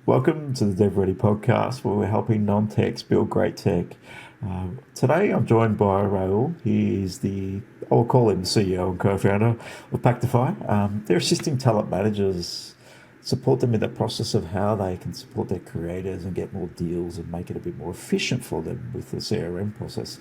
Welcome to the DevReady Podcast, where we're helping non-techs build great tech. Today, I'm joined by Rahul. He's I'll call him the CEO and co-founder of Pactify. They're assisting talent managers, support them in the process of how they can support their creators and get more deals and make it a bit more efficient for them with the CRM process.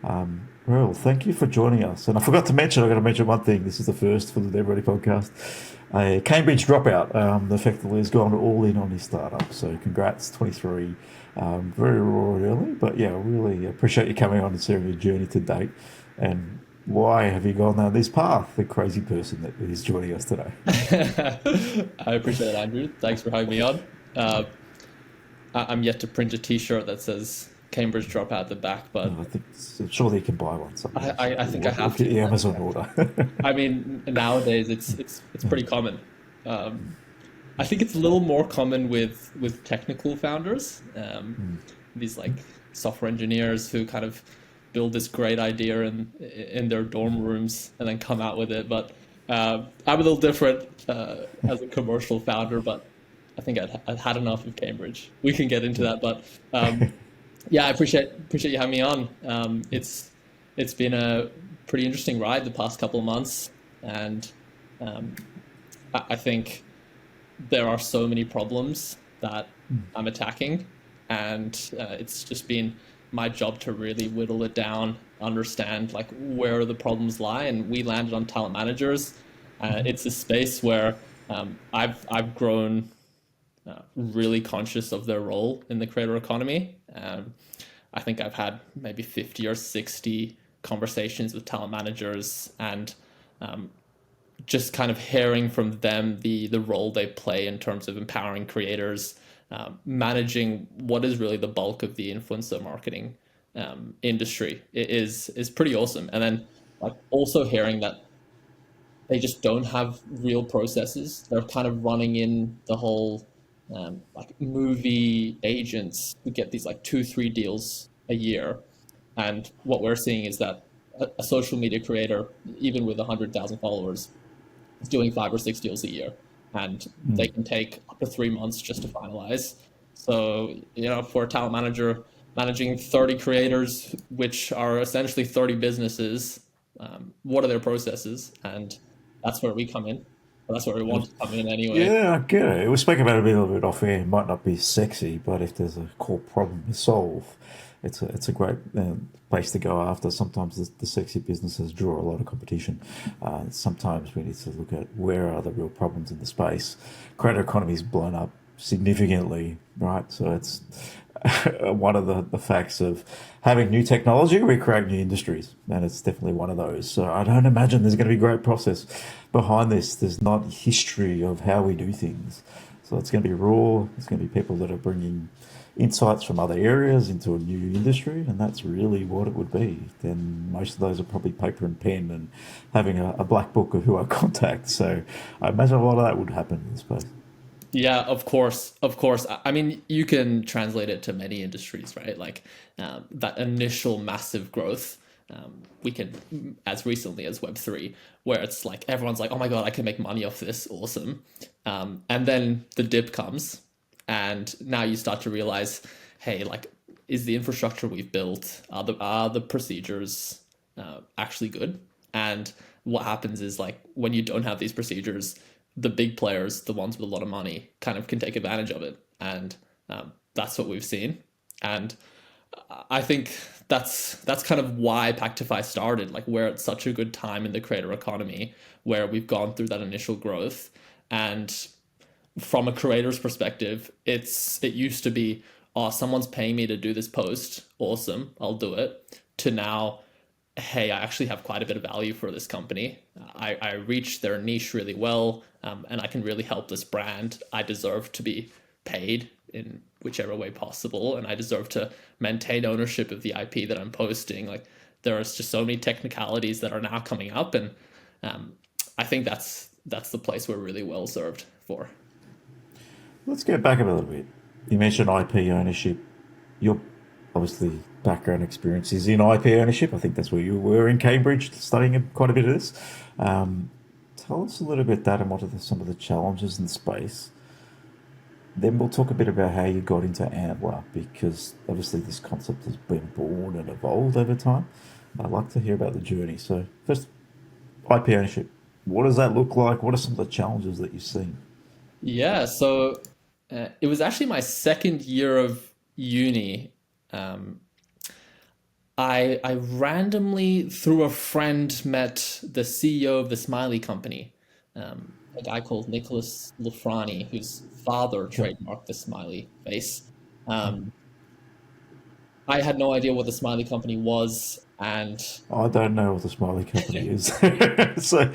Rahul, thank you for joining us. And I forgot to mention, I've got to mention one thing. This is the first for the DevReady Podcast. A Cambridge dropout effectively has gone all in on his startup. So congrats, 23. Very raw and early, but yeah, I really appreciate you coming on and sharing your journey to date. And why have you gone down this path, the crazy person that is joining us today? I appreciate it, Andrew. Thanks for having me on. I'm yet to print a T-shirt that says Cambridge Dropout at the back, but I think surely you can buy one. I think I have to. to. Amazon order. I mean, nowadays it's pretty common. I think it's a little more common with technical founders, these like software engineers who kind of build this great idea in their dorm rooms and then come out with it. But I'm a little different as a commercial founder, but I think I'd had enough of Cambridge. We can get into that, but yeah, I appreciate you having me on. It's been a pretty interesting ride the past couple of months, and I think there are so many problems that I'm attacking, and it's just been my job to really whittle it down, understand like where the problems lie, and we landed on talent managers. It's a space where I've grown really conscious of their role in the creator economy. I think I've had maybe 50 or 60 conversations with talent managers, and just kind of hearing from them the role they play in terms of empowering creators, managing what is really the bulk of the influencer marketing industry is pretty awesome. And then like also hearing that they just don't have real processes. They're kind of running in the whole like movie agents who get these like 2-3 deals a year. And what we're seeing is that a social media creator, even with 100,000 followers, is doing 5 or 6 deals a year, and they can take up to 3 months just to finalize. So, for a talent manager managing 30 creators, which are essentially 30 businesses, what are their processes? And that's where we come in. Well, that's where we want to come in anyway. Yeah, I get it. We spoke about it a little bit off air. It might not be sexy, but if there's a core problem to solve, it's a great place to go after. Sometimes the sexy businesses draw a lot of competition. Sometimes we need to look at where are the real problems in the space. Creator economy's blown up significantly, right? So it's one of the facts of having new technology, we create new industries, and it's definitely one of those. So I don't imagine there's going to be a great process behind this. There's not history of how we do things. So it's going to be raw. It's going to be people that are bringing insights from other areas into a new industry, and that's really what it would be. Then most of those are probably paper and pen and having a black book of who I contact. So I imagine a lot of that would happen in this space. Yeah, of course, of course. I mean, you can translate it to many industries, right? Like that initial massive growth. We can, as recently as Web3, where it's like everyone's like, "Oh my god, I can make money off this, awesome!" And then the dip comes, and now you start to realize, hey, like, is the infrastructure we've built, are the procedures actually good? And what happens is, like, when you don't have these procedures, the big players, the ones with a lot of money, kind of can take advantage of it. And that's what we've seen. And I think that's kind of why Pactify started, like where it's such a good time in the creator economy, where we've gone through that initial growth. And from a creator's perspective, it used to be, oh, someone's paying me to do this post. Awesome, I'll do it. To now, hey, I actually have quite a bit of value for this company. I reach their niche really well, and I can really help this brand. I deserve to be paid in whichever way possible, and I deserve to maintain ownership of the IP that I'm posting. Like, there's just so many technicalities that are now coming up, and I think that's the place we're really well served for. Let's get back a little bit. You mentioned IP ownership. Your obviously background experiences in IP ownership. I think that's where you were in Cambridge studying quite a bit of this. Tell us a little bit that and what are some of the challenges in the space. then we'll talk a bit about how you got into Antler, because obviously this concept has been born and evolved over time. I'd like to hear about the journey. So first, IP ownership. What does that look like? What are some of the challenges that you've seen? Yeah, so it was actually my second year of uni. Um, I randomly, through a friend, met the CEO of the Smiley company, a guy called Nicholas Lafrani, whose father Okay. trademarked the smiley face. Um, I had no idea what the Smiley company was, and I don't know what the Smiley company is. So,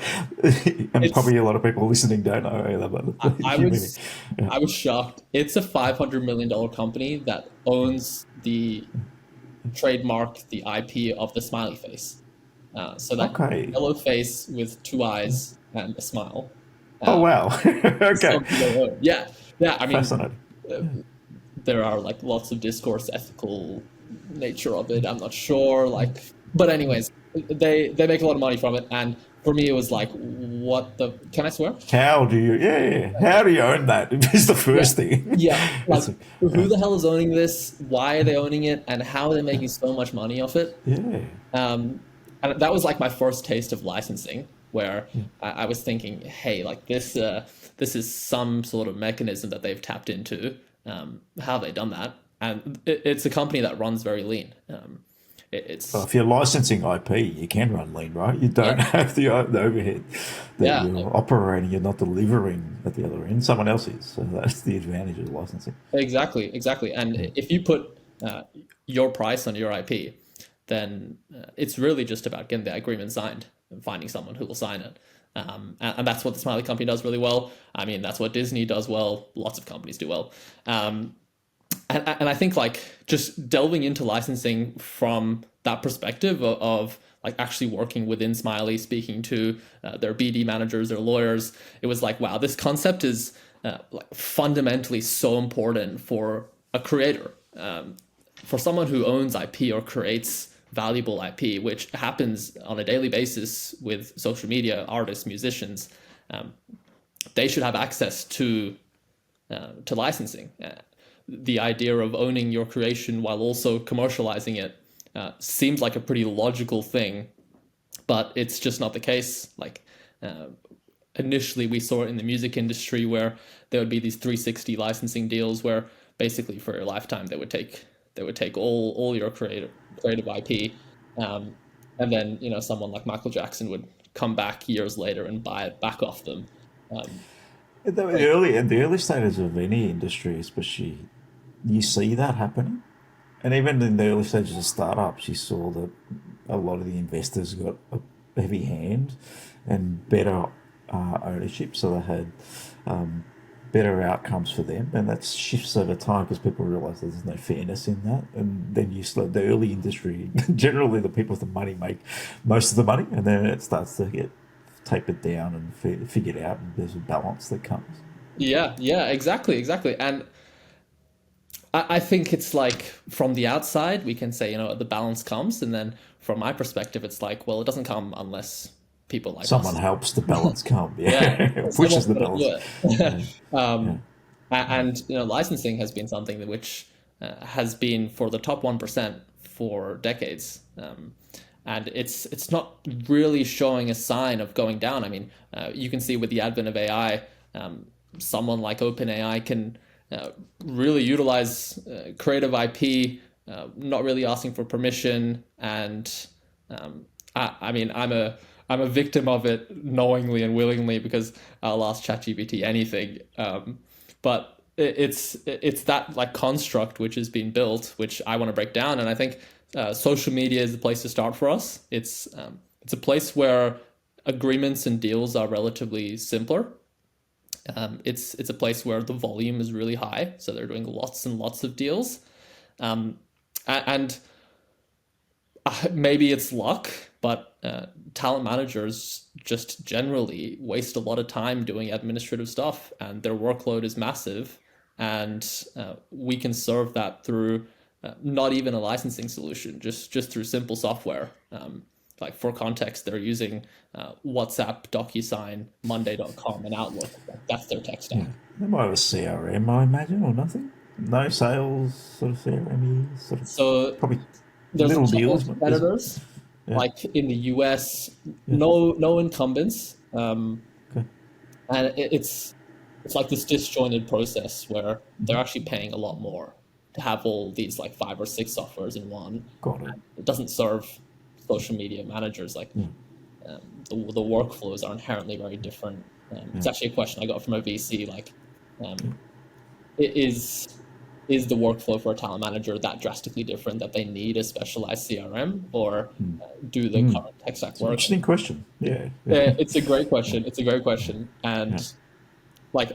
and it's probably a lot of people listening don't know either, I, but I you mean, was yeah. I was shocked. It's a $500 million company that owns the trademark, the IP of the smiley face. So that Okay. yellow face with two eyes and a smile. Oh, Uh, wow. is Okay. something they own. Yeah, yeah. I mean, Fascinating. uh, there are like lots of discourse, ethical nature of it. I'm not sure. Like, but anyways, they make a lot of money from it, and for me, it was like, what the? Can I swear? How do you, yeah, yeah. How do you own that? Is the Yeah, first thing. yeah. Like, It's like, who the hell is owning this? Why are they owning it? And how are they making so much money off it? yeah. Um, and that was like my first taste of licensing, where I was thinking, hey, like this is some sort of mechanism that they've tapped into. How have they done that? And it's a company that runs very lean. Well, It's if you're licensing IP, you can run lean, right? You yeah, don't have the overhead that yeah, you're operating. You're not delivering at the other end. Someone else is. So that's the advantage of licensing. exactly, exactly. And if you put your price on your IP, then it's really just about getting the agreement signed and finding someone who will sign it. And that's what the Smiley company does really well. I mean, that's what Disney does well. Lots of companies do well. And I think like just delving into licensing from that perspective of like actually working within Smiley, speaking to their BD managers, their lawyers, it was like, wow, this concept is like fundamentally so important for a creator, for someone who owns IP or creates valuable IP, which happens on a daily basis with social media, artists, musicians. They should have access to licensing. The idea of owning your creation while also commercializing it seems like a pretty logical thing, but it's just not the case. Like initially, we saw it in the music industry where there would be these 360 licensing deals where basically for your lifetime they would take all your creative IP, um, and then someone like Michael Jackson would come back years later and buy it back off them. Um, In the early stages of any industry, especially, you see that happening. And even in the early stages of startups, you saw that a lot of the investors got a heavy hand and better ownership, so they had better outcomes for them, and that shifts over time because people realise there's no fairness in that, and then you slow the early industry. Generally, the people with the money make most of the money, and then it starts to get tapered down and figured out, and there's a balance that comes. yeah, yeah, exactly, exactly. And I think it's like from the outside, we can say, the balance comes. And then from my perspective, it's like, well, it doesn't come unless people like Someone us. helps the balance come, Yeah. yeah, pushes Someone's the got to balance. do it. Yeah, yeah, And, licensing has been something that which has been for the top 1% for decades. And it's not really showing a sign of going down. I mean, you can see with the advent of AI, someone like OpenAI can really utilize creative IP, not really asking for permission. And I mean, I'm a victim of it knowingly and willingly because I'll ask ChatGPT anything. But it's that like construct which has been built, which I want to break down. And I think social media is the place to start for us. It's a place where agreements and deals are relatively simpler. It's a place where the volume is really high, so they're doing lots and lots of deals, um, and maybe it's luck, but talent managers just generally waste a lot of time doing administrative stuff, and their workload is massive. And we can serve that through not even a licensing solution, just through simple software. like for context, they're using WhatsApp, DocuSign, Monday.com, and Outlook. That's their tech stack. Yeah. They might have a CRM, I imagine, or nothing. No sales sort of CRM, sort of So probably there's a little couple of deals. competitors, Yeah. like in the US, Yeah. no incumbents, Okay. and it's like this disjointed process where they're actually paying a lot more to have all these like 5 or 6 softwares in one. Got it. It doesn't serve social media managers. Like the workflows are inherently very different. It's actually a question I got from a VC. Like, is the workflow for a talent manager that drastically different that they need a specialized CRM, or do the current tech stack work? Interesting question. Yeah. It's a great question. It's a great question, and like,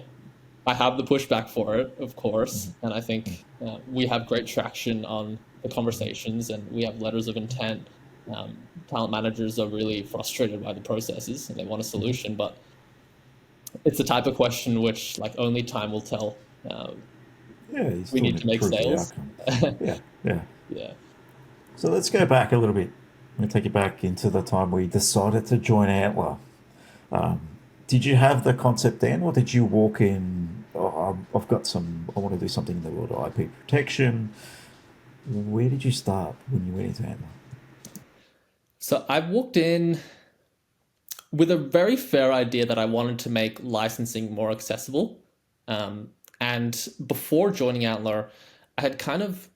I have the pushback for it, of course, and I think we have great traction on the conversations, and we have letters of intent. Talent managers are really frustrated by the processes, and they want a solution, but it's the type of question which, like, only time will tell. We need to make sales. Yeah. So let's go back a little bit. I'm going to take you back into the time we decided to join Antler. Did you have the concept then, or did you walk in, oh, I want to do something in the world of IP protection? Where did you start when you went into Antler? So I walked in with a very fair idea that I wanted to make licensing more accessible. And before joining Antler, I had kind of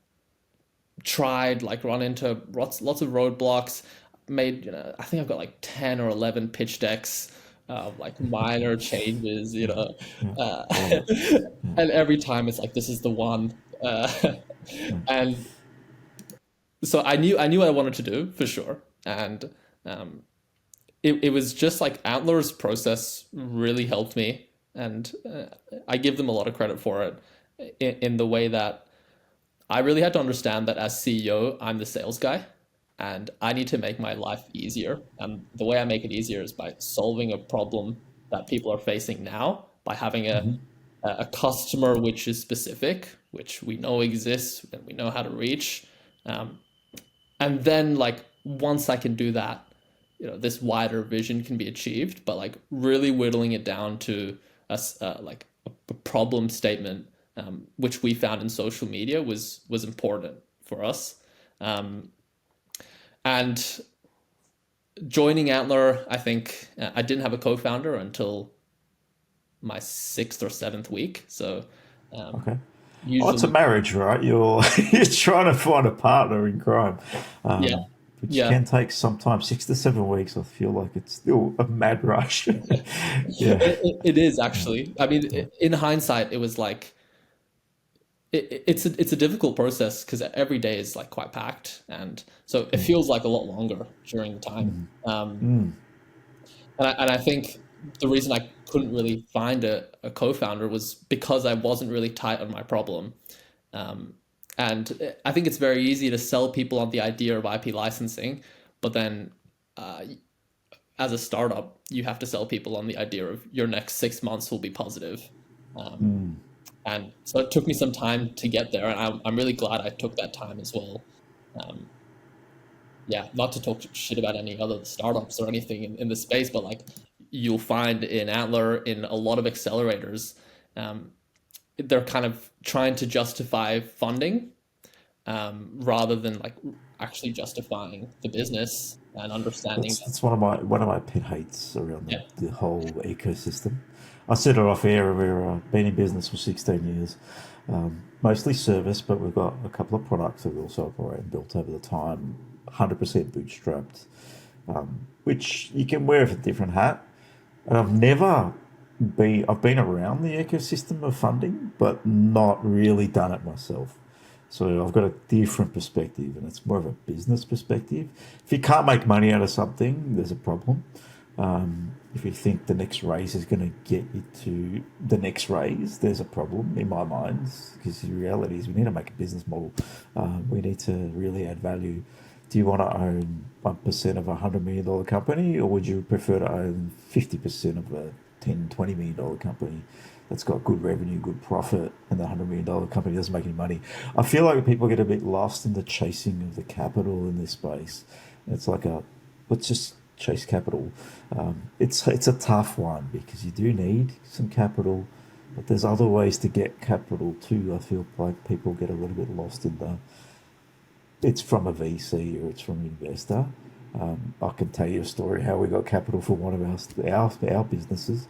tried, like, run into lots of roadblocks, made, I think I've got like 10 or 11 pitch decks, like minor changes, and every time it's like, this is the one. And so I knew what I wanted to do for sure. And it was just like Antler's process really helped me. And I give them a lot of credit for it in the way that I really had to understand that as CEO, I'm the sales guy, and I need to make my life easier. And the way I make it easier is by solving a problem that people are facing now, by having a customer which is specific, which we know exists and we know how to reach. And then, like, once I can do that, this wider vision can be achieved, but like really whittling it down to like a problem statement, which we found in social media was important for us. And joining Antler, I think I didn't have a co-founder until my 6th or 7th week. So Okay. usually, It's a marriage, right? You're trying to find a partner in crime. Which can take sometimes 6 to 7 weeks. I feel like it's still a mad rush. It is actually. I mean, in hindsight, it was like it's a difficult process because every day is like quite packed, and so it feels like a lot longer during the time. And I think the reason I couldn't really find a co-founder was because I wasn't really tight on my problem. And I think it's very easy to sell people on the idea of IP licensing, but then as a startup, you have to sell people on the idea of your next 6 months will be positive. And so it took me some time to get there, and I'm really glad I took that time as well. Not to talk shit about any other startups or anything in the space, but like you'll find in Antler, in a lot of accelerators, they're kind of trying to justify funding rather than like actually justifying the business and understanding. That's one of my pet hates around the whole ecosystem. I said it off air. We've been in business for 16 years, mostly service, but we've got a couple of products that we also operate and built over the time, 100% bootstrapped, which you can wear with a different hat. And I've been around the ecosystem of funding, but not really done it myself. So I've got a different perspective, and it's more of a business perspective. If you can't make money out of something, there's a problem. If you think the next raise is going to get you to the next raise, there's a problem in my mind, because the reality is we need to make a business model. We need to really add value. Do you want to own 1% of a $100 million company, or would you prefer to own 50% of a $10, $20 million company that's got good revenue, good profit, and the $100 million company doesn't make any money? I feel like people get a bit lost in the chasing of the capital in this space. It's like a let's just chase capital. It's a tough one because you do need some capital, but there's other ways to get capital too. I feel like people get a little bit lost in it's from a VC or it's from an investor. I can tell you a story how we got capital for one of our businesses.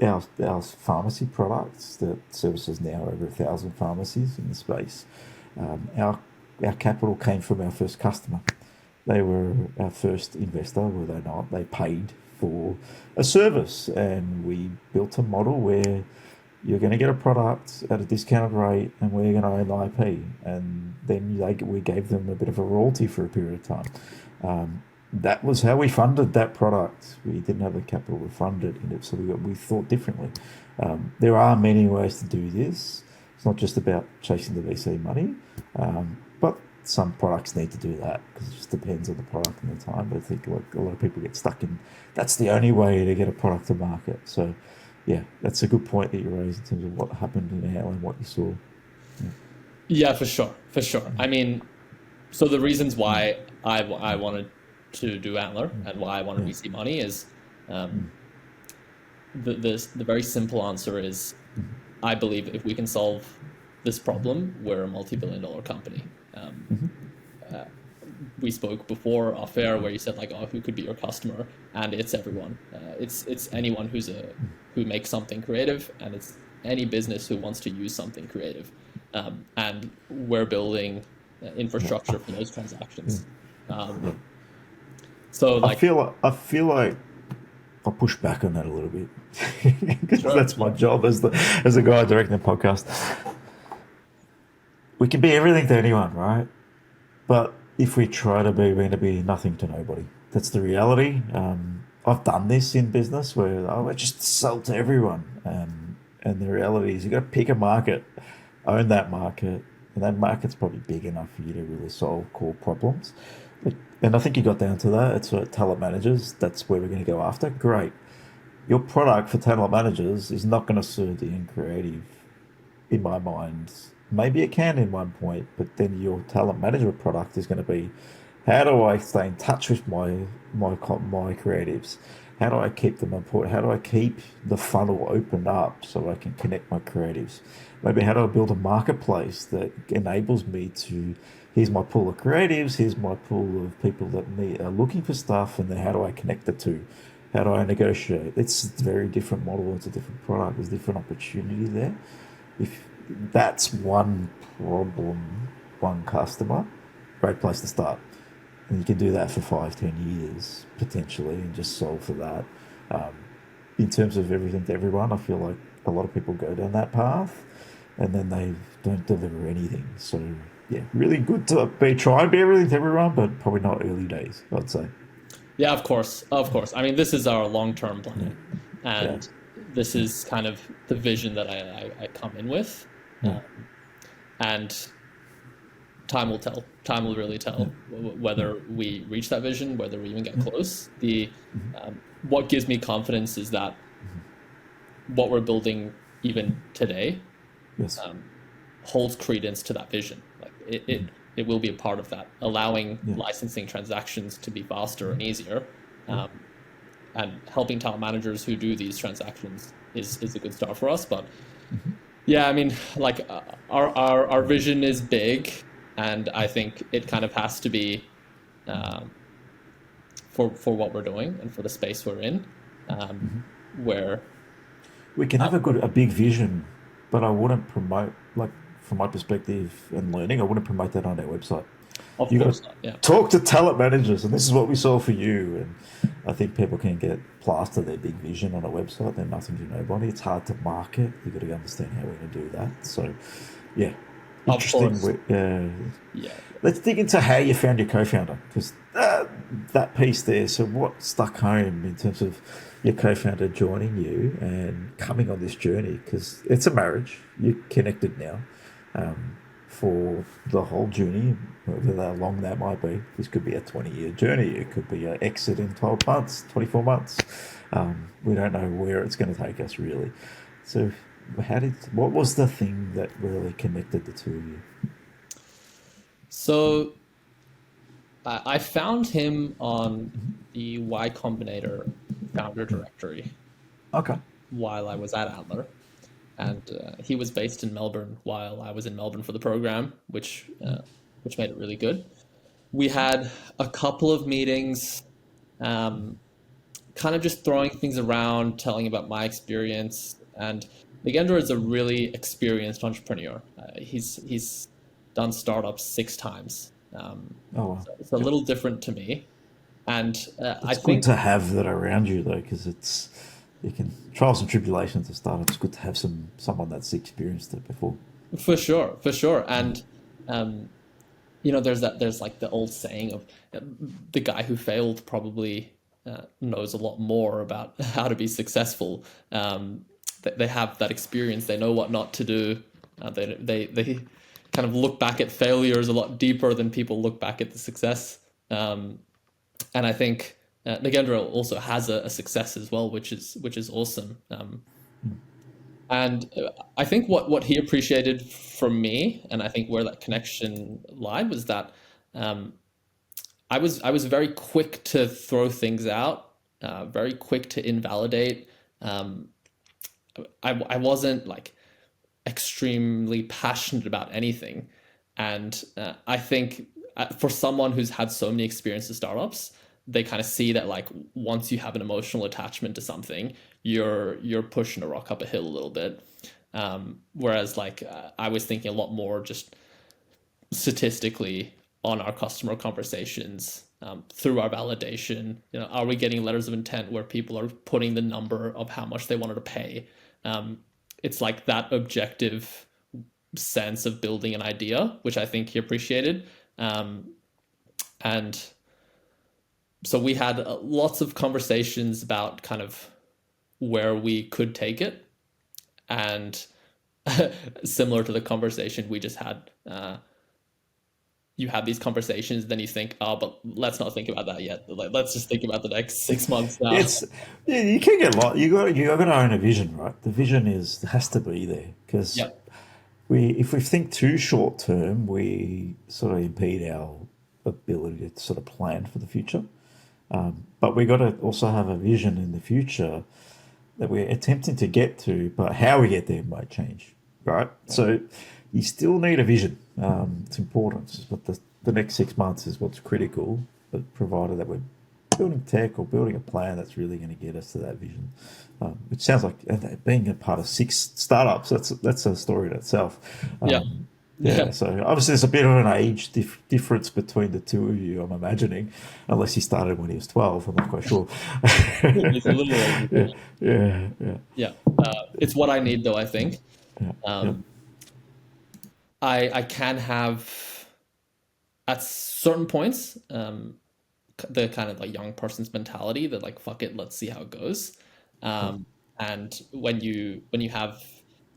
Our pharmacy products that services now over 1,000 pharmacies in the space. Our capital came from our first customer. They were our first investor, were they not? They paid for a service, and we built a model where you're going to get a product at a discounted rate, and we're going to own the IP. And then we gave them a bit of a royalty for a period of time. That was how we funded that product. We didn't have the capital to fund it, so we thought differently. There are many ways to do this. It's not just about chasing the VC money, but some products need to do that because it just depends on the product and the time. But I think like a lot of people get stuck in that's the only way to get a product to market. So yeah, that's a good point that you raised in terms of what happened in Antler and what you saw. Yeah, for sure. I mean, so the reasons why I wanted to do Antler and why I wanted VC money is the very simple answer is I believe if we can solve this problem, we're a multi-billion-dollar company. We spoke before off air where you said like, oh, who could be your customer? And it's everyone. It's anyone who makes something creative, and it's any business who wants to use something creative. And we're building infrastructure for those transactions. So like, I feel like I'll push back on that a little bit because that's my job as a guy directing the podcast. We can be everything to anyone, right? But if we try to be, we're going to be nothing to nobody. That's the reality. I've done this in business where I just sell to everyone. And the reality is you've got to pick a market, own that market, and that market's probably big enough for you to really solve core problems. And I think you got down to that. It's what talent managers, that's where we're going to go after. Great. Your product for talent managers is not going to serve the end creative, in my mind. Maybe it can in one point, but then your talent management product is going to be, how do I stay in touch with my creatives? How do I keep them important? How do I keep the funnel opened up so I can connect my creatives? Maybe how do I build a marketplace that enables me to, here's my pool of creatives, here's my pool of people that are looking for stuff, and then how do I connect the two? How do I negotiate? It's a very different model. It's a different product. There's different opportunity there. If that's one problem, one customer, great place to start. And you can do that for 5-10 years potentially and just solve for that. In terms of everything to everyone, I feel like a lot of people go down that path and then they don't deliver anything. So yeah, really good to try and be everything to everyone, but probably not early days, I'd say. Yeah, of course. I mean, this is our long-term plan, and this is kind of the vision that I come in with, and time will tell. Time will really tell whether we reach that vision, whether we even get close. What gives me confidence is that what we're building even today holds credence to that vision. Like it will be a part of that, allowing licensing transactions to be faster and easier, and helping talent managers who do these transactions is a good start for us. But yeah, I mean, like our vision is big, and I think it kind of has to be for what we're doing and for the space we're in, where we can have a big vision, but I wouldn't promote, like from my perspective and learning, I wouldn't promote that on our website. Of course not, yeah. Talk to talent managers, and this is what we saw for you. And I think people can get plaster their big vision on a website. They're nothing to nobody. It's hard to market. You've got to understand how we're going to do that. So, yeah. Interesting. Let's dig into how you found your co-founder, because that piece there. So what stuck home in terms of your co-founder joining you and coming on this journey? Because it's a marriage. You're connected now. For the whole journey, however long that might be. This could be a 20-year journey. It could be an exit in 12 months, 24 months. We don't know where it's going to take us, really. So what was the thing that really connected the two of you? So I found him on the Y Combinator founder directory Okay. while I was at Antler, and he was based in Melbourne while I was in Melbourne for the program, which made it really good. We had a couple of meetings, um, kind of just throwing things around, telling about my experience. And Nagendra is a really experienced entrepreneur. He's done startups 6 times. Oh, wow. So it's a little different to me. And I It's good think to have that around you though, because you can trials and tribulations to start. It's good to have someone that's experienced it before. for sure. And there's like the old saying of the guy who failed probably knows a lot more about how to be successful. They have that experience. They know what not to do. They kind of look back at failures a lot deeper than people look back at the success. And I think Nagendra also has a success as well, which is awesome. And I think what he appreciated from me, and I think where that connection lied, was that I was very quick to throw things out, very quick to invalidate. I wasn't like extremely passionate about anything, and I think for someone who's had so many experiences with startups, they kind of see that like once you have an emotional attachment to something, you're pushing a rock up a hill a little bit. Whereas like I was thinking a lot more just statistically on our customer conversations, through our validation. Are we getting letters of intent where people are putting the number of how much they wanted to pay? It's like that objective sense of building an idea, which I think he appreciated. And so we had lots of conversations about kind of where we could take it. And similar to the conversation we just had, you have these conversations, then you think, oh, but let's not think about that yet. Like, let's just think about the next 6 months now. You can get lost. You got to own a vision, right? The vision has to be there, because if we think too short term, we sort of impede our ability to sort of plan for the future. But we got to also have a vision in the future that we're attempting to get to, but how we get there might change, right? So you still need a vision. It's important, but the next 6 months is what's critical, but provided that we're building tech or building a plan that's really going to get us to that vision, which sounds like being a part of 6 startups, that's a story in itself. So obviously there's a bit of an age difference between the two of you, I'm imagining, unless he started when he was 12. I'm not quite sure. It's a little older. Yeah. It's what I need, though, I think. Yeah. I can have, at certain points, the kind of like young person's mentality that like, fuck it, let's see how it goes. And when you have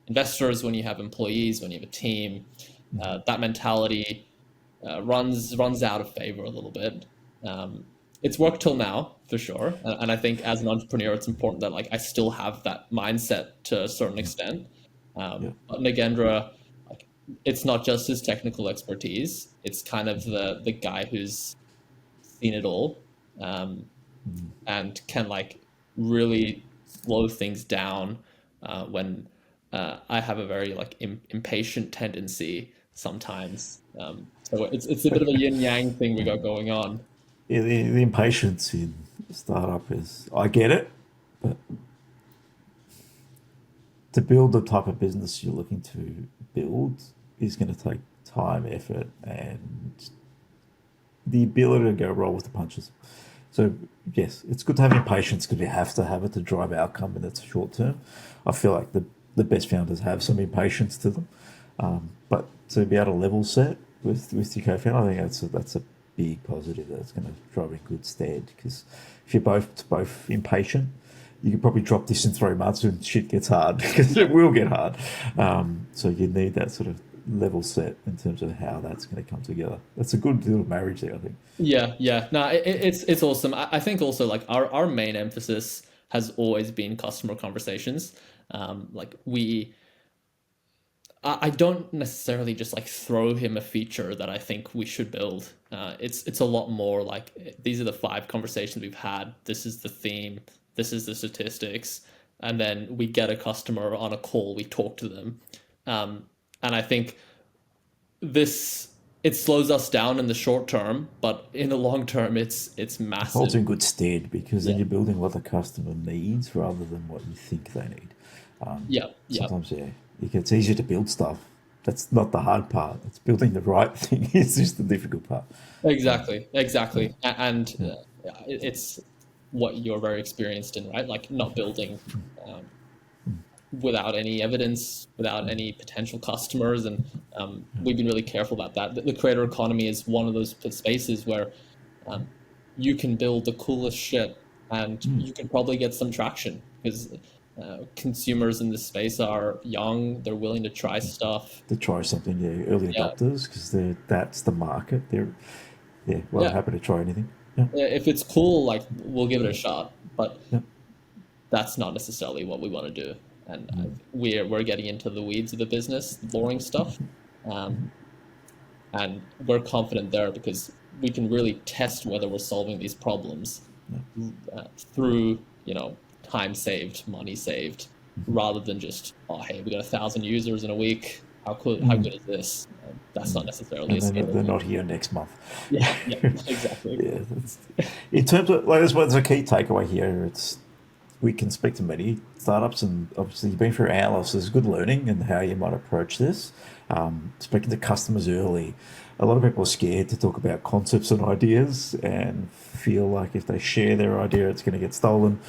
investors, when you have employees, when you have a team, that mentality runs out of favor a little bit. It's worked till now, for sure. And I think as an entrepreneur, it's important that like I still have that mindset to a certain extent. But Nagendra, like, it's not just his technical expertise. It's kind of the guy who's seen it all, and can like really slow things down when I have a very like impatient tendency sometimes. So it's a bit of a yin yang thing we got going on. Yeah, the impatience in startup is, I get it, but to build the type of business you're looking to build is going to take time, effort, and the ability to go roll with the punches. So yes, it's good to have impatience because you have to have it to drive outcome, and that's short term. I feel like the best founders have some impatience to them, but to be able to level set with your co-founder, I think that's a big positive that's going to drive in good stead. Because if you're both impatient, you could probably drop this in 3 months when shit gets hard, because it will get hard. So you need that sort of level set in terms of how that's going to come together. That's a good little marriage there, I think. Yeah. No, it's awesome. I think also like our main emphasis has always been customer conversations. Like I don't necessarily just like throw him a feature that I think we should build. It's a lot more like these are the 5 conversations we've had. This is the theme. This is the statistics, and then we get a customer on a call. We talk to them, and I think this it slows us down in the short term, but in the long term, it's massive. Holds in good stead because then Yeah. you're building what the customer needs rather than what you think they need. Yeah, yeah. Sometimes, it's easier to build stuff. That's not the hard part. It's building the right thing. It's just the difficult part. Exactly, exactly. And it's what you're very experienced in, right? Like not building um, without any evidence, without any potential customers. And we've been really careful about that. The creator economy is one of those spaces where um, you can build the coolest shit and you can probably get some traction because consumers in this space are young, they're willing to try stuff. To try something, early Yeah, adopters, because that's the market. They're yeah. happy to try anything. Yeah, If it's cool, like we'll give it a shot. But yeah. that's not necessarily what we want to do. And we're getting into the weeds of the business, the boring stuff, and we're confident there because we can really test whether we're solving these problems through time saved, money saved, rather than just hey, we got 1,000 users in a week. How good is this? That's not necessarily And a they're scalable. not here next month. Yeah, exactly. Yeah, in terms of like, that's a key takeaway here. It's we can speak to many startups, and obviously you've been through Antler, so there's good learning and how you might approach this. Speaking to customers early, a lot of people are scared to talk about concepts and ideas and feel like if they share their idea, it's going to get stolen.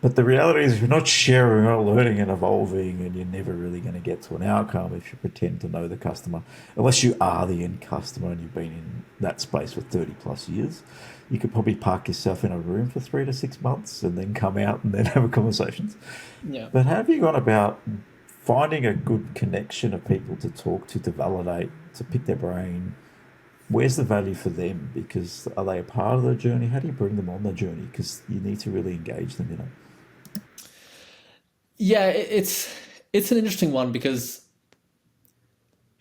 But the reality is, if you're not sharing, you're not learning and evolving, and you're never really going to get to an outcome if you pretend to know the customer, unless you are the end customer and you've been in that space for 30 plus years. You could probably park yourself in a room for 3 to 6 months and then come out and then have a conversations. Yeah. But how have you gone about finding a good connection of people to talk to validate, to pick their brain? Where's the value for them? Because are they a part of the journey? How do you bring them on the journey? Because you need to really engage them. Yeah, it's an interesting one because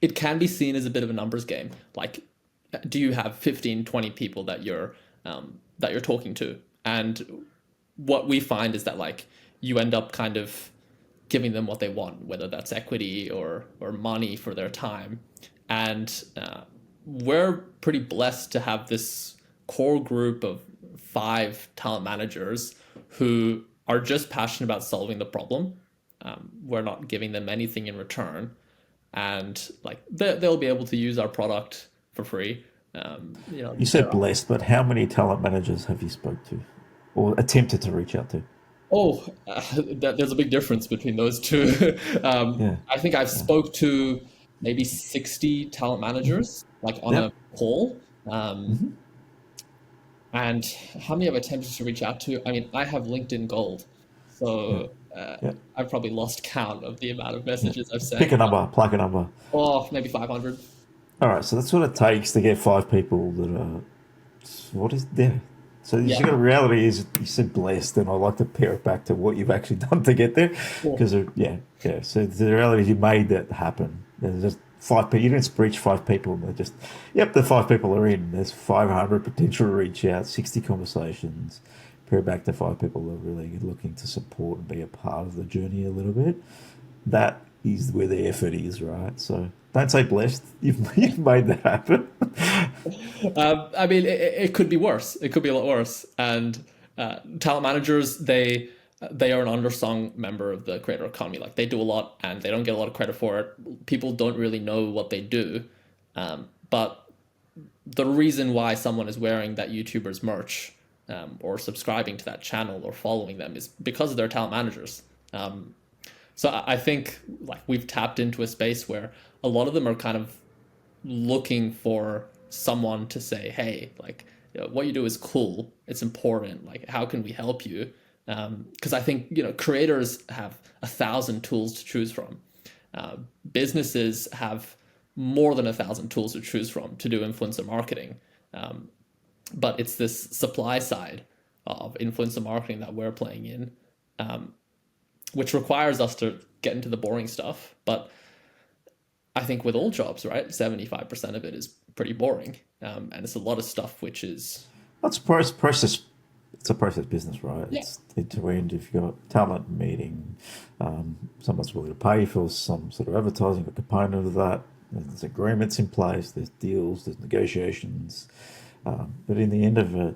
it can be seen as a bit of a numbers game. Like, do you have 15, 20 people that you're talking to? And what we find is that like you end up kind of giving them what they want, whether that's equity or money for their time. And we're pretty blessed to have this core group of 5 talent managers who are just passionate about solving the problem. We're not giving them anything in return, and like they'll be able to use our product for free. You said blessed, but how many talent managers have you spoke to or attempted to reach out to? Oh, there's a big difference between those two. Yeah. I think I've spoke to maybe 60 talent managers, like on a Yep. call. And how many have I attempted to reach out to? I mean, I have LinkedIn Gold, Yeah. so Yeah. I've probably lost count of the amount of Yeah. messages I've Pick sent. a number, plug a number. Oh, maybe 500. All right, so that's what it takes to get 5 people that are. What is there? So you Yeah. got a reality is you said blessed, and I like to pair it back to what you've actually done to get there, Cool. because yeah. So the reality is you made that happen. There's just 5 people. You didn't reach 5 people, and they're just the 5 people are in. There's 500 potential reach out, 60 conversations. Pair it back to 5 people that are really looking to support and be a part of the journey a little bit. That is where the effort is, right? So don't say blessed. You've made that happen. I mean, it could be worse. It could be a lot worse. And talent managers, they are an undersung member of the creator economy. Like they do a lot, and they don't get a lot of credit for it. People don't really know what they do. But the reason why someone is wearing that YouTuber's merch or subscribing to that channel or following them is because of their talent managers. So I think like we've tapped into a space where a lot of them are kind of looking for someone to say, hey, like what you do is cool. It's important. Like, how can we help you? Because I think, creators have 1,000 tools to choose from. Businesses have more than 1,000 tools to choose from to do influencer marketing. But it's this supply side of influencer marketing that we're playing in, which requires us to get into the boring stuff. But I think with all jobs, right, 75% of it is pretty boring, and it's a lot of stuff which is That's process. It's a process business, right? yeah, It's end to end. If you've got talent meeting, someone's willing to pay for some sort of advertising, a component of that. There's agreements in place. There's deals. There's negotiations. But in the end of it,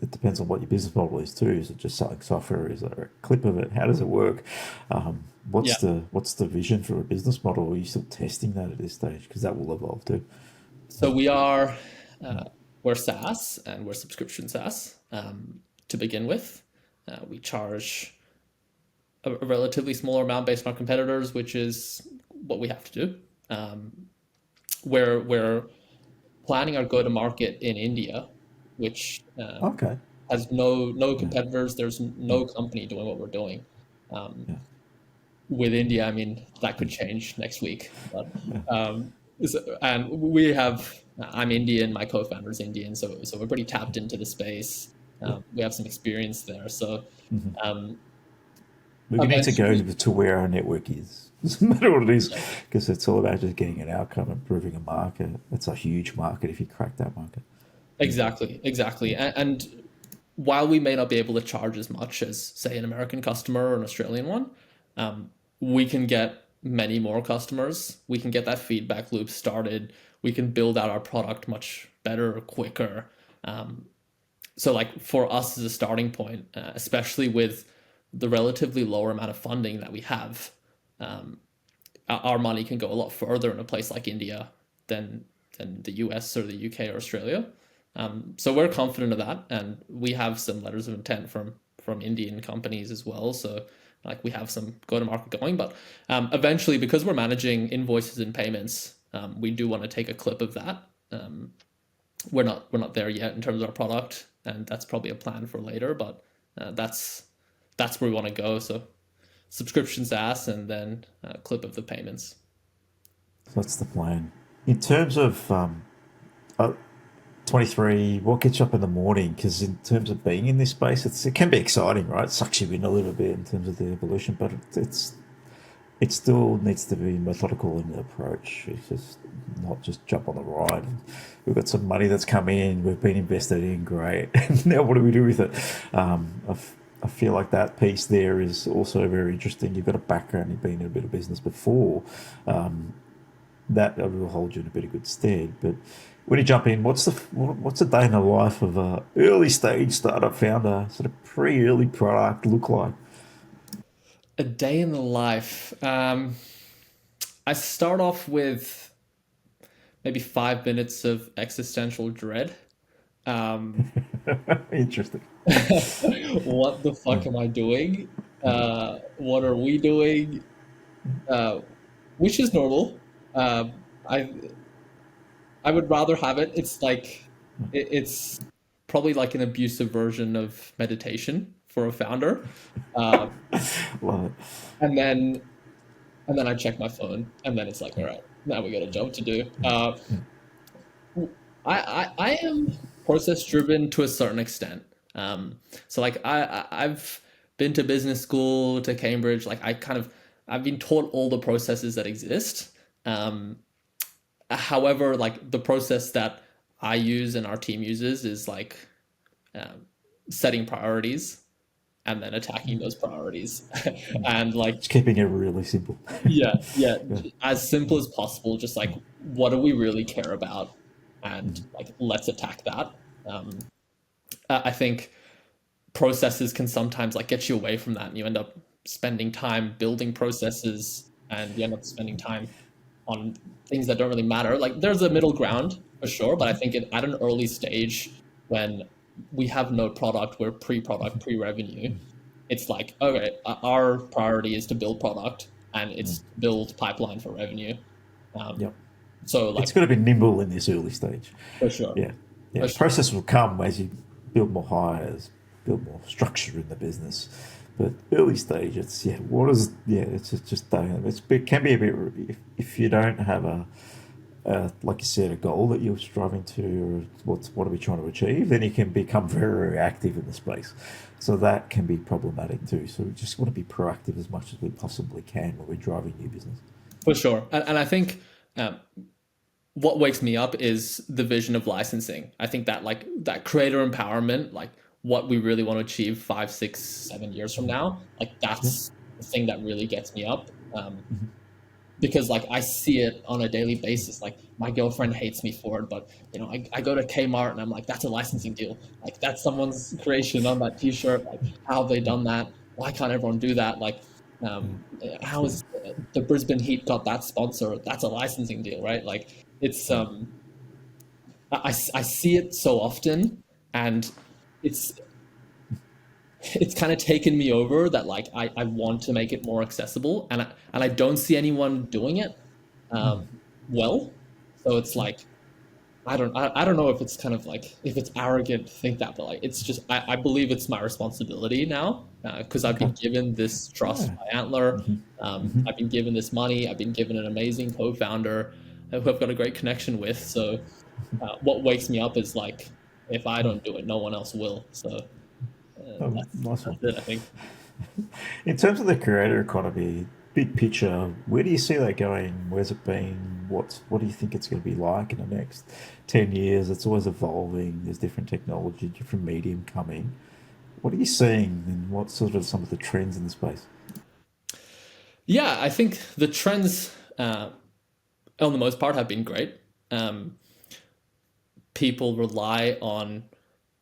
it depends on what your business model is too. Is it just selling software? Is there a clip of it? How does it work? yeah. What's the vision for a business model? Are you still testing that at this stage? Because that will evolve too. So we are we're SaaS and we're subscription SaaS to begin with. We charge a relatively smaller amount based on our competitors, which is what we have to do. We're planning our go to market in India, which Okay. has no competitors. There's no company doing what we're doing. Yeah. With India, I mean, that could change next week. But, and we have, I'm Indian, my co-founder's Indian, so we're pretty tapped into the space. We have some experience there. So We need to go to where our network is. Doesn't matter what it is, because it's all about just getting an outcome, improving a market. It's a huge market if you crack that market. Exactly. And while we may not be able to charge as much as, say, an American customer or an Australian one, we can get many more customers. We can get that feedback loop started. We can build out our product much better, quicker. So like for us as a starting point, especially with the relatively lower amount of funding that we have, our money can go a lot further in a place like India than the US or the UK or Australia. So we're confident of that, and we have some letters of intent from Indian companies as well. So like we have some go-to-market going, but eventually, because we're managing invoices and payments, we do want to take a clip of that. We're not there yet in terms of our product, and that's probably a plan for later. But that's where we want to go. So subscription SaaS, and then a clip of the payments. So that's the plan. In terms of 23, what gets you up in the morning? Because in terms of being in this space, it can be exciting, right? It sucks you in a little bit in terms of the evolution, but it still needs to be methodical in the approach. It's just not just jump on the ride. We've got some money that's come in, we've been invested in, great. And now what do we do with it? I feel like that piece there is also very interesting. You've got a background, you've been in a bit of business before. That will hold you in a bit of good stead. But when you jump in, what's a day in the life of a early stage startup founder, sort of pre-early product look like? A day in the life. I start off with maybe 5 minutes of existential dread. Interesting. What the fuck am I doing? What are we doing? Which is normal. I would rather have it. It's like it's probably like an abusive version of meditation for a founder. Love it. And then I check my phone, and then it's like, all right, now we got a job to do. I am process driven to a certain extent. So like I've been to business school, to Cambridge. Like I've been taught all the processes that exist. However, like the process that I use and our team uses is like setting priorities and then attacking those priorities and like Just keeping it really simple. yeah, as simple as possible. Just like, what do we really care about, and like let's attack that. I think processes can sometimes like get you away from that, and you end up spending time building processes, and you end up spending time on things that don't really matter. Like there's a middle ground for sure, but I think at an early stage when we have no product, we're pre-product, pre-revenue, it's like, okay, our priority is to build product, and it's to build pipeline for revenue. Yep. So like It's got to be nimble in this early stage. for sure. Yeah. For sure. Process will come as you build more hires, build more structure in the business. But early stage, it's just it can be a bit, if you don't have like you said, a goal that you're striving to, or what are we trying to achieve, then you can become very, very active in the space. So that can be problematic too. So we just want to be proactive as much as we possibly can when we're driving new business. For sure. And I think um, what wakes me up is the vision of licensing. I think that like that creator empowerment, like what we really want to achieve 5, 6, 7 years from now, like Yeah. that's the thing that really gets me up. Mhm. Because like I see it on a daily basis. Like my girlfriend hates me for it, but I go to Kmart and I'm like, that's a licensing deal. Like that's someone's creation on that T-shirt. Like how have they done that? Why can't everyone do that? Like how is the Brisbane Heat got that sponsor? That's a licensing deal, right? Like it's I see it so often, and it's it's kind of taken me over that like I want to make it more accessible, and I don't see anyone doing it well. So it's like I don't know if it's kind of like if it's arrogant to think that, but like it's just I believe it's my responsibility now because I've Okay. been given this trust Yeah. by Antler. Hmm. Hmm. I've been given this money. I've been given an amazing co-founder who I've got a great connection with. So what wakes me up is like if I don't do it, no one else will. So Nice one. that's it, I think. In terms of the creator economy, big picture, where do you see that going? Where's it been? What do you think it's going to be like in the next 10 years? It's always evolving. There's different technology, different medium coming. What are you seeing, and what sort of some of the trends in the space? Yeah, I think the trends, on the most part, have been great. Um, People rely on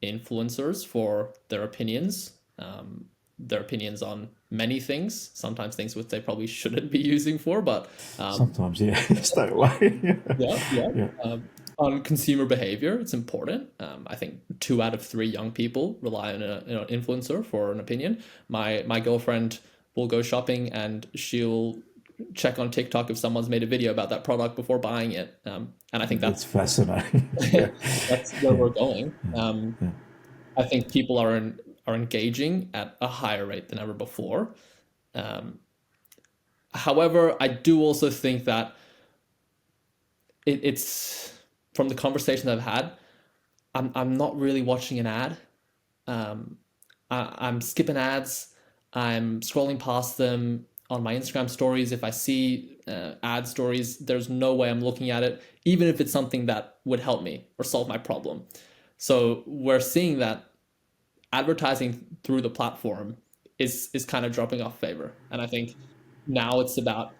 influencers for their opinions on many things, sometimes things which they probably shouldn't be using for, but Sometimes, yeah, stay away. yeah, yeah. Yeah. On consumer behavior, it's important. I think 2 out of 3 young people rely on an influencer for an opinion. My girlfriend will go shopping and she'll check on TikTok if someone's made a video about that product before buying it. And I think It's that's fascinating. Yeah. that's where Yeah. we're going. Yeah. I think people are engaging at a higher rate than ever before. Um, However, I do also think that it's from the conversations I've had. I'm not really watching an ad. Um, I'm skipping ads. I'm scrolling past them on my Instagram stories. If I see ad stories, there's no way I'm looking at it, even if it's something that would help me or solve my problem. So we're seeing that advertising through the platform is kind of dropping off favor. And I think now it's about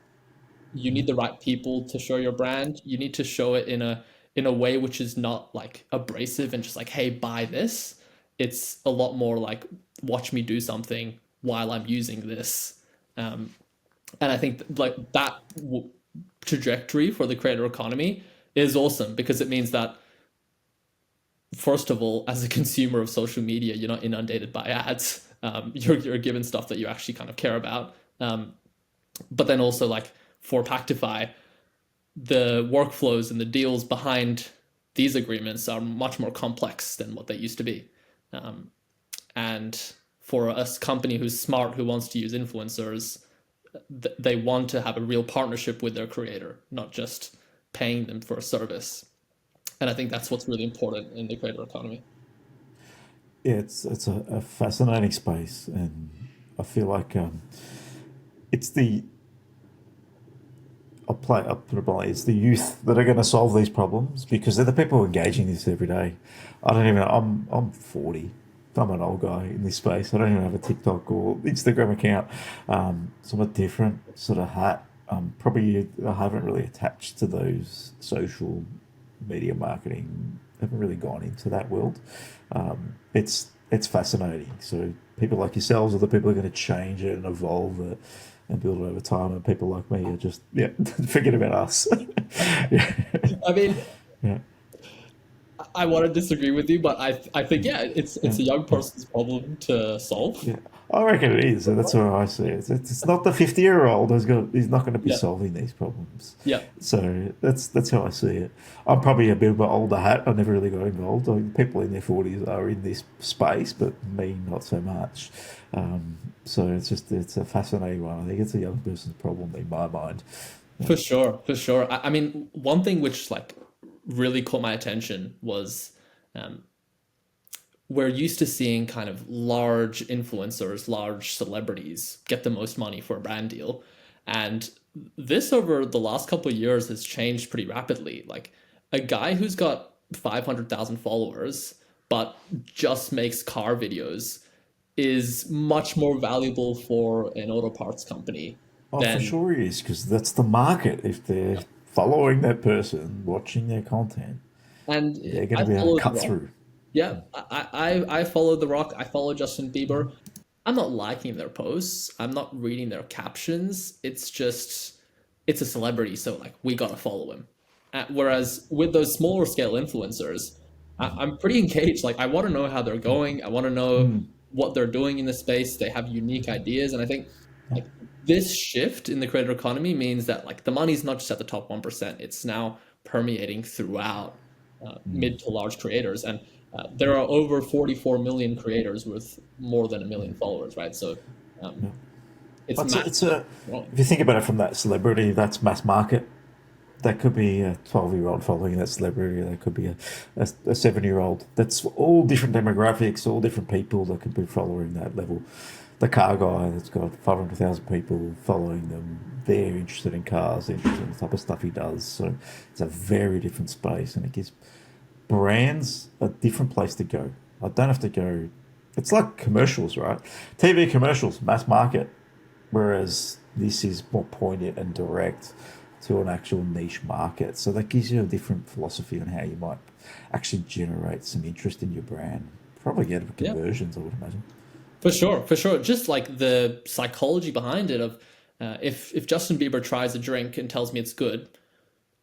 you need the right people to show your brand. You need to show it in a way which is not like abrasive and just like, hey, buy this. It's a lot more like watch me do something while I'm using this. And I think like that trajectory for the creator economy is awesome because it means that first of all, as a consumer of social media, you're not inundated by ads. You're given stuff that you actually kind of care about. But then also like for Pactify, the workflows and the deals behind these agreements are much more complex than what they used to be. And for a company who's smart, who wants to use influencers, they want to have a real partnership with their creator, not just paying them for a service. And I think that's what's really important in the creator economy. Yeah, it's a fascinating space, and I feel like it's the I'll put it bluntly, it's the youth that are going to solve these problems because they're the people engaging this every day. I don't even. I'm 40. I'm an old guy in this space. I don't even have a TikTok or Instagram account. So I'm a different sort of hat. Probably I haven't really attached to those social media marketing. Haven't really gone into that world. It's fascinating. So people like yourselves are the people who are going to change it and evolve it and build it over time. And people like me are just forget about us. Yeah. I mean, Yeah. I want to disagree with you, but I think yeah, Yeah. it's a young Yeah. person's problem to solve. Yeah, I reckon it is. That's where I see it. It's not the 50-year-old who's not going to be Yeah, solving these problems. yeah, So that's how I see it. I'm probably a bit of an older hat. I never really got involved. People in their 40s are in this space, but me not so much. So it's a fascinating one. I think it's a young person's problem in my mind. Yeah. for sure, for sure. I mean, one thing which like really caught my attention was um, we're used to seeing kind of large influencers, large celebrities get the most money for a brand deal. And this over the last couple of years has changed pretty rapidly. Like a guy who's got 500,000 followers but just makes car videos is much more valuable for an auto parts company Oh, for than sure it is, because that's the market. If they're following that person, watching their content, and they're going I to be able to follow The cut Rock. through. Yeah, I follow The Rock. I follow Justin Bieber. I'm not liking their posts. I'm not reading their captions. It's just, it's a celebrity, so like we gotta follow him. Whereas with those smaller scale influencers, I'm pretty engaged. Like I want to know how they're going. I want to know what they're doing in the space. They have unique ideas, and I think like this shift in the creator economy means that like the money's not just at the top 1%. It's now permeating throughout mid to large creators, and there are over 44 million creators with more than 1 million followers, right? So it's It's massive. if you think about it from that celebrity, that's mass market. That could be a 12-year-old following that celebrity. That could be a 7-year-old. That's all different demographics, all different people that could be following that level. The car guy that's got 500,000 people following them, they're interested in cars, they're interested in the type of stuff he does. So it's a very different space, and it gives brands a different place to go. I don't have to go. It's like commercials, right? TV commercials, mass market, whereas this is more poignant and direct to an actual niche market. So that gives you a different philosophy on how you might actually generate some interest in your brand. Probably get Yeah, conversions, I would imagine. for sure, for sure. Just like the psychology behind it of if Justin Bieber tries a drink and tells me it's good,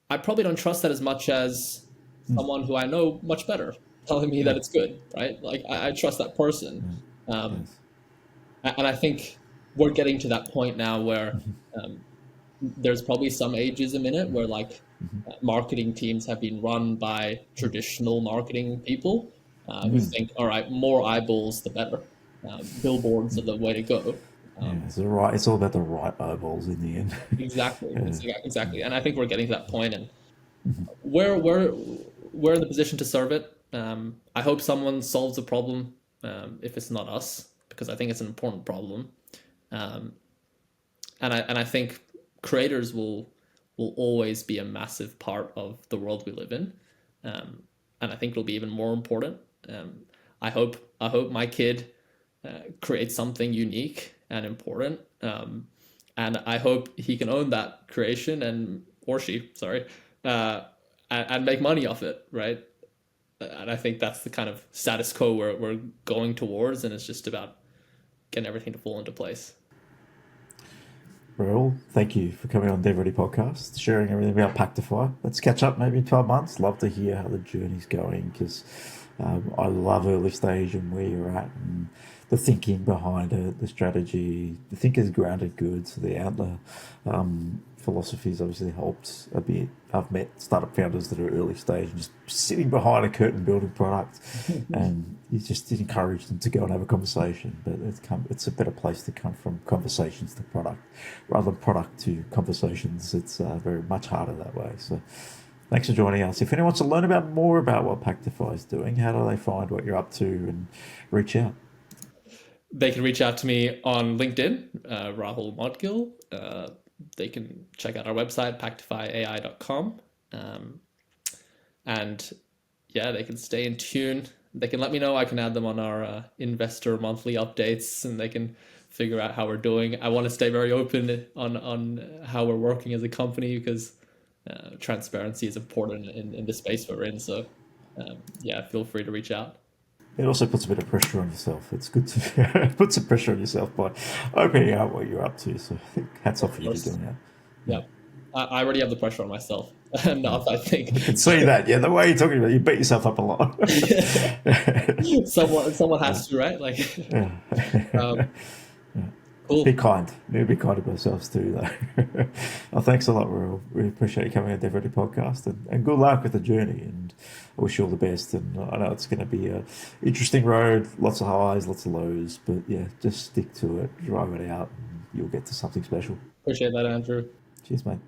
I probably don't trust that as much as someone who I know much better telling me Yeah. that it's good, right? Like I trust that person. Um, Yes. and I think we're getting to that point now where um, there's probably some ageism in it where like marketing teams have been run by traditional marketing people who think, all right, more eyeballs, the better. Billboards are the way to go. Yeah, Um, it's the right. It's all about the right eyeballs in the end. exactly, Yeah. exactly. And I think we're getting to that point, and we're in the position to serve it. I hope someone solves the problem if it's not us, because I think it's an important problem. Um, and I think creators will always be a massive part of the world we live in, and I think it'll be even more important. Um, I hope my kid creates something unique and important, and I hope he can own that creation and or she, sorry, uh, and make money off it, right? And I think that's the kind of status quo we're going towards, and it's just about getting everything to fall into place. Rahul, thank you for coming on DevReady Podcast, sharing everything about Pactify. Let's catch up maybe in 12 months. Love to hear how the journey's going, because I love early stage and where you're at and the thinking behind it, the strategy. The think is grounded good. So the Antler philosophies obviously helped a bit. I've met startup founders that are early stage and just sitting behind a curtain building product, and you just encourage them to go and have a conversation. But it's a better place to come from conversations to product rather than product to conversations. It's very much harder that way. So thanks for joining us. If anyone wants to learn about more about what Pactify is doing, how do they find what you're up to and reach out? They can reach out to me on LinkedIn, Rahul Moudgil. They can check out our website, pactifyai.com. And yeah, they can stay in tune. They can let me know. I can add them on our investor monthly updates, and they can figure out how we're doing. I want to stay very open on how we're working as a company, because transparency is important in the space we're in. So yeah, feel free to reach out. It also puts a bit of pressure on yourself. It's good to put some pressure on yourself by opening out what you're up to. So I think hats off Of for you for course. doing that. Yeah. I already have the pressure on myself enough, I think. I can see that. Yeah, the way you're talking about it, you beat yourself up a lot. Someone has to, right? Like, Yeah. um, Be cool. kind. We be kind to ourselves too, though. Well, thanks a lot, Will. We appreciate you coming on DevReady Podcast, and good luck with the journey. And I wish you all the best. And I know it's going to be a interesting road, lots of highs, lots of lows. But yeah, just stick to it, drive it out, and you'll get to something special. Appreciate that, Andrew. Cheers, mate.